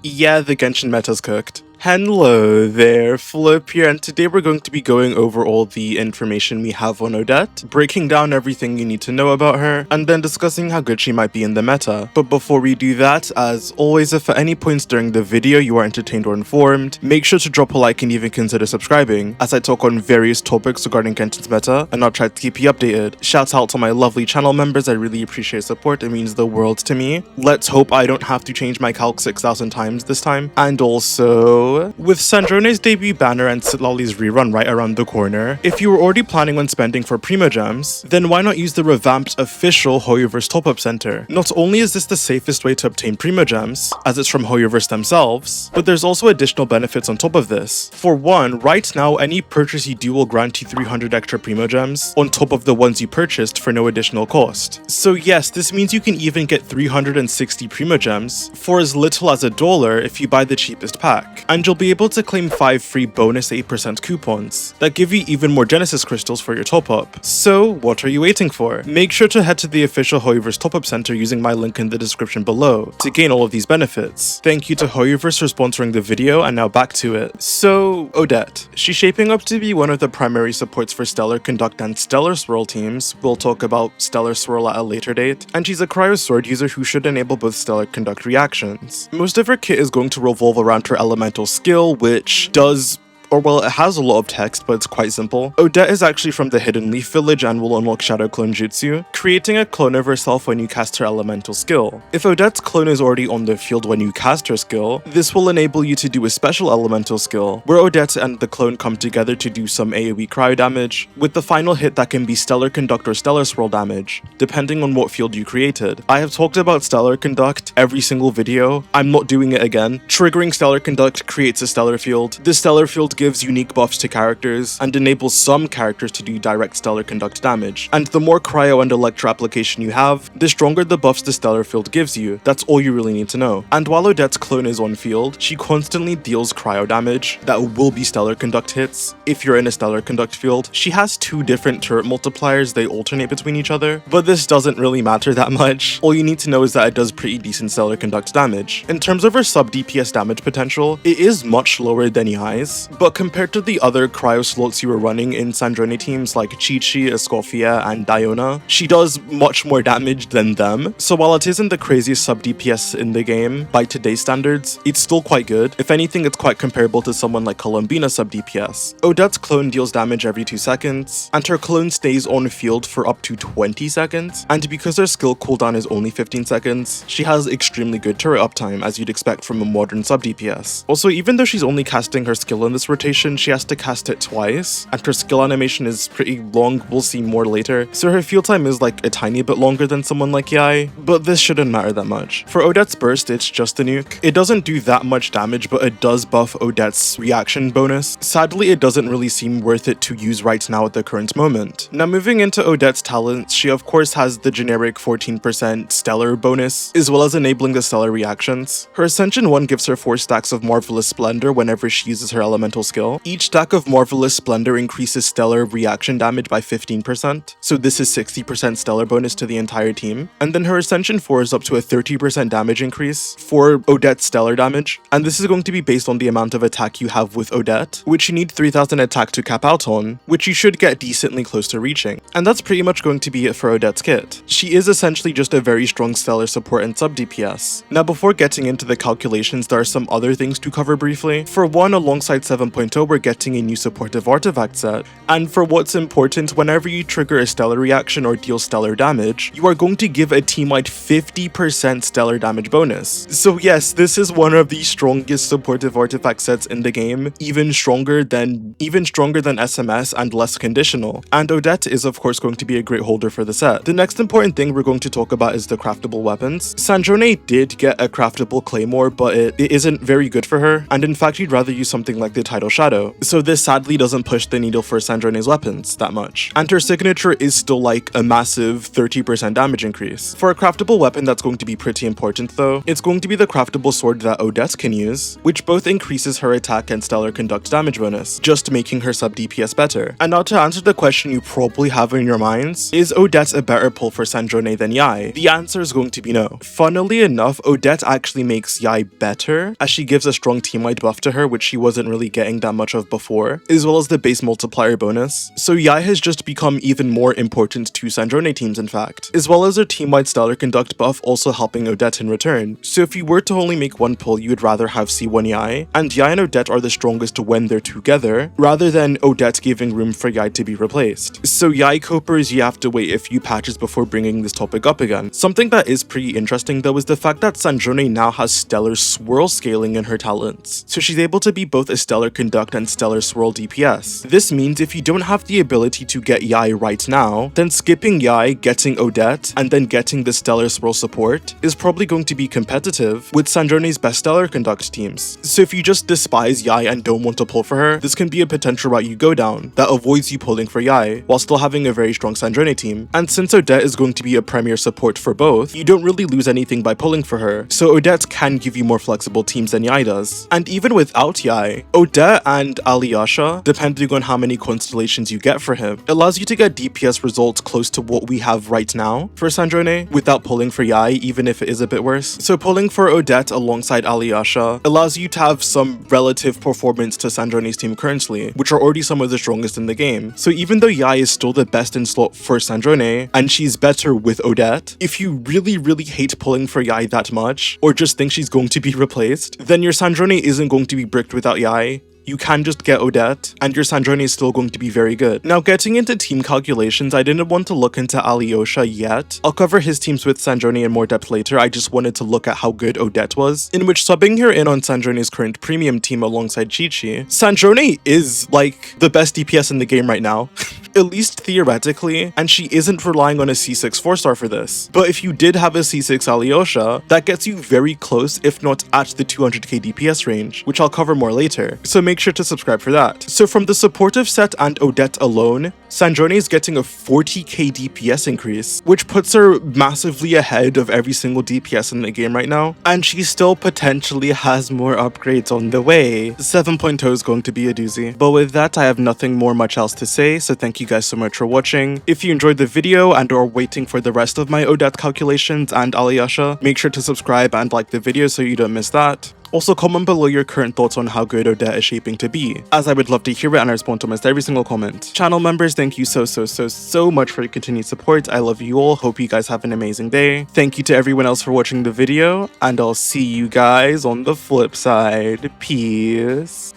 Yeah, the Genshin meta's cooked. Hello there, Flip here, and today we're going to be going over all the information we have on Odette, breaking down everything you need to know about her, and then discussing how good she might be in the meta. But before we do that, as always, if at any points during the video you are entertained or informed, make sure to drop a like and even consider subscribing, as I talk on various topics regarding Genshin's meta, and I'll try to keep you updated. Shouts out to my lovely channel members, I really appreciate support, it means the world to me. Let's hope I don't have to change my Calcs 6,000 times this time. And also, with Sandrone's debut banner and Citlali's rerun right around the corner, if you were already planning on spending for Primogems, then why not use the revamped official Hoyoverse top-up center? Not only is this the safest way to obtain Primogems, as it's from Hoyoverse themselves, but there's also additional benefits on top of this. For one, right now any purchase you do will grant you 300 extra Primogems on top of the ones you purchased for no additional cost. So yes, this means you can even get 360 Primogems for as little as $1 if you buy the cheapest pack, and you'll be able to claim 5 free bonus 8% coupons that give you even more Genesis crystals for your top-up. So what are you waiting for? Make sure to head to the official Hoyoverse top-up center using my link in the description below to gain all of these benefits. Thank you to Hoyoverse for sponsoring the video, and now back to it. So, Odette. She's shaping up to be one of the primary supports for Stellar Conduct and Stellar Swirl teams. We'll talk about Stellar Swirl at a later date, and she's a Cryo Sword user who should enable both Stellar Conduct reactions. Most of her kit is going to revolve around her elemental skill, which does, or well, it has a lot of text, but it's quite simple. Odette is actually from the Hidden Leaf Village and will unlock Shadow Clone Jutsu, creating a clone of herself when you cast her elemental skill. If Odette's clone is already on the field when you cast her skill, this will enable you to do a special elemental skill, where Odette and the clone come together to do some AoE cryo damage, with the final hit that can be Stellar Conduct or Stellar Swirl damage, depending on what field you created. I have talked about Stellar Conduct every single video, I'm not doing it again. Triggering Stellar Conduct creates a stellar field. This stellar field gives unique buffs to characters and enables some characters to do direct Stellar Conduct damage. And the more cryo and electro application you have, the stronger the buffs the stellar field gives you. That's all you really need to know. And while Odette's clone is on field, she constantly deals cryo damage that will be Stellar Conduct hits if you're in a Stellar Conduct field. She has 2 different turret multipliers, they alternate between each other, but this doesn't really matter that much. All you need to know is that it does pretty decent Stellar Conduct damage. In terms of her sub DPS damage potential, it is much lower than Yai's, but compared to the other cryo slots you were running in Sandrone teams like Chi-Chi, Escofia, and Diona, she does much more damage than them. So while it isn't the craziest sub DPS in the game by today's standards, it's still quite good. If anything, it's quite comparable to someone like Columbina sub DPS. Odette's clone deals damage every 2 seconds, and her clone stays on field for up to 20 seconds, and because her skill cooldown is only 15 seconds, she has extremely good turret uptime as you'd expect from a modern sub DPS. Also, even though she's only casting her skill in this rotation, she has to cast it twice, and her skill animation is pretty long, we'll see more later, so her field time is like a tiny bit longer than someone like Yai, but this shouldn't matter that much. For Odette's burst, it's just a nuke. It doesn't do that much damage, but it does buff Odette's reaction bonus. Sadly, it doesn't really seem worth it to use right now at the current moment. Now moving into Odette's talents, she of course has the generic 14% stellar bonus, as well as enabling the stellar reactions. Her Ascension 1 gives her 4 stacks of Marvelous Splendor whenever she uses her elemental skill. Each stack of Marvelous Splendor increases stellar reaction damage by 15%, so this is 60% stellar bonus to the entire team. And then her Ascension 4 is up to a 30% damage increase for Odette's stellar damage, and this is going to be based on the amount of attack you have with Odette, which you need 3000 attack to cap out on, which you should get decently close to reaching. And that's pretty much going to be it for Odette's kit. She is essentially just a very strong stellar support and sub DPS. Now before getting into the calculations, there are some other things to cover briefly. For one, alongside 7.0 we're getting a new supportive artifact set, and for what's important, whenever you trigger a stellar reaction or deal stellar damage, you are going to give a team-wide 50% stellar damage bonus. So yes, this is one of the strongest supportive artifact sets in the game, even stronger than SMS and less conditional, and Odette is of course going to be a great holder for the set. The next important thing we're going to talk about is the craftable weapons. Sandrone did get a craftable claymore, but it isn't very good for her, and in fact you'd rather use something like the Tidal Imperial Shadow, so this sadly doesn't push the needle for Sandrone's weapons that much. And her signature is still like a massive 30% damage increase. For a craftable weapon that's going to be pretty important though, it's going to be the craftable sword that Odette can use, which both increases her attack and stellar conduct damage bonus, just making her sub DPS better. And now to answer the question you probably have in your minds, is Odette a better pull for Sandrone than Yai? The answer is going to be no. Funnily enough, Odette actually makes Yai better, as she gives a strong team-wide buff to her, which she wasn't really getting that much of before, as well as the base multiplier bonus. So Yai has just become even more important to Sandrone teams in fact, as well as her team-wide stellar conduct buff also helping Odette in return. So if you were to only make one pull, you would rather have C1 Yai, and Yai and Odette are the strongest when they're together, rather than Odette giving room for Yai to be replaced. So Yai copers, you have to wait a few patches before bringing this topic up again. Something that is pretty interesting though is the fact that Sandrone now has stellar swirl scaling in her talents, so she's able to be both a stellar conduct and stellar swirl DPS. This means if you don't have the ability to get Yai right now, then skipping Yai, getting Odette, and then getting the stellar swirl support is probably going to be competitive with Sandrone's best stellar conduct teams. So if you just despise Yai and don't want to pull for her, this can be a potential route you go down that avoids you pulling for Yai while still having a very strong Sandrone team. And since Odette is going to be a premier support for both, you don't really lose anything by pulling for her, so Odette can give you more flexible teams than Yai does. And even without Yai, Odette and Alyosha, depending on how many constellations you get for him, allows you to get DPS results close to what we have right now for Sandrone without pulling for Yai, even if it is a bit worse. So pulling for Odette alongside Alyosha allows you to have some relative performance to Sandrone's team currently, which are already some of the strongest in the game. So even though Yai is still the best in slot for Sandrone, and she's better with Odette, if you really hate pulling for Yai that much, or just think she's going to be replaced, then your Sandrone isn't going to be bricked without Yai. You can just get Odette, and your Sandrone is still going to be very good. Now, getting into team calculations, I didn't want to look into Alyosha yet. I'll cover his teams with Sandrone in more depth later. I just wanted to look at how good Odette was, in which subbing her in on Sandrone's current premium team alongside Chi-Chi, Sandrone is, like, the best DPS in the game right now. At least theoretically, and she isn't relying on a C6 4-star for this. But if you did have a C6 Alyosha, that gets you very close, if not at the 200k DPS range, which I'll cover more later, so make sure to subscribe for that. So from the supportive set and Odette alone, Sandrone is getting a 40k DPS increase, which puts her massively ahead of every single DPS in the game right now, and she still potentially has more upgrades on the way. 7.0 is going to be a doozy. But with that, I have nothing much else to say, so thank you guys so much for watching. If you enjoyed the video and are waiting for the rest of my Odette calculations and Alyosha, make sure to subscribe and like the video so you don't miss that. Also, comment below your current thoughts on how good Odette is shaping to be, as I would love to hear it and I respond to almost every single comment. Channel members, thank you so much for your continued support. I love you all. Hope you guys have an amazing day. Thank you to everyone else for watching the video, and I'll see you guys on the flip side. Peace.